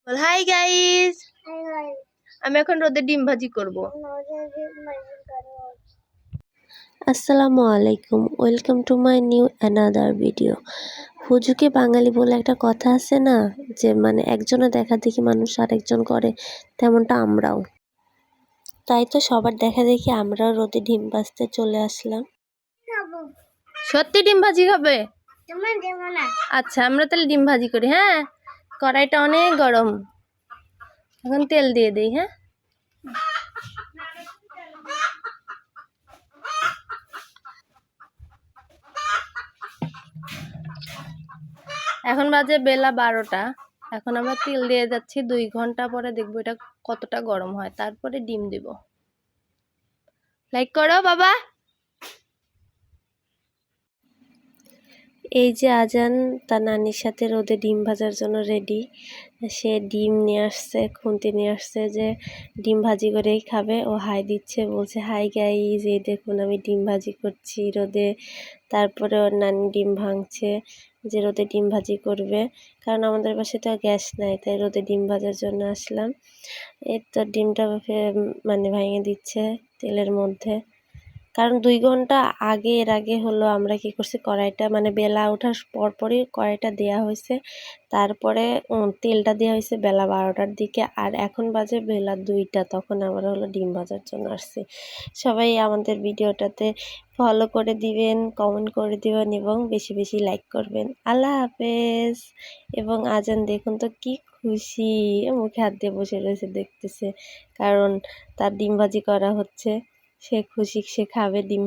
বল hi guys. আমি এখন রোদে ডিম ভাজি করব। আসসালামু আলাইকুম, welcome to my new another video. হুজুকে বাঙালি বলে একটা কথা আছে না, যে মানে একজনে দেখা দেখি মানুষ আরেকজন করে, তেমনটা আমরাও। তাই তো সবার দেখা দেখি আমরাও রোদে ডিম ভাজতে চলে আসলাম। সত্যি ডিম ভাজি হবে? আচ্ছা, আমরা তাহলে ডিম ভাজি করি। হ্যাঁ, কড়াইটা অনেক গরম, এখন তেল দিয়ে দিই। হ্যাঁ, এখন বাজে বেলা 12টা। এখন আমরা তেল দিয়ে যাচ্ছি, 2 ঘন্টা পরে দেখবো এটা কতটা গরম হয়, তারপরে ডিম দিব। লাইক করো বাবা। এই যে আজান তার নানির সাথে রোদে ডিম ভাজার জন্য রেডি। সে ডিম নিয়ে আসছে, খুন্তি নিয়ে আসছে যে ডিম ভাজি করেই খাবে। ও হাই দিচ্ছে, বলছে হাই গাইস, এই দেখুন আমি ডিম ভাজি করছি রোদে। তারপরে ওর নানি ডিম ভাঙছে যে রোদে ডিম ভাজি করবে, কারণ আমাদের পাশে তো গ্যাস নাই, তাই রোদে ডিম ভাজার জন্য আসলাম। এই তো ডিমটা মানে ভেঙে দিচ্ছে তেলের মধ্যে, কারণ 2 ঘন্টা এর আগে হলো আমরা কি করছি, কড়াইটা মানে বেলা ওঠার পরপরই কড়াইটা দেওয়া হয়েছে। তারপরে তেলটা দেওয়া হয়েছে বেলা 12টার দিকে, আর এখন বাজে বেলা 2টা, তখন আমরা হলো ডিম ভাজার জন্য আসছি। সবাই আমাদের ভিডিওটাতে ফলো করে দিবেন, কমেন্ট করে দিবেন এবং বেশি বেশি লাইক করবেন। আল্লাহ হাফেজ। এবং আজান দেখুন তো কি খুশি, মুখে হাত দিয়ে বসে রয়েছে দেখতেছে, কারণ তার ডিম ভাজি করা হচ্ছে। সে খুশি, সে খাবে ডিম।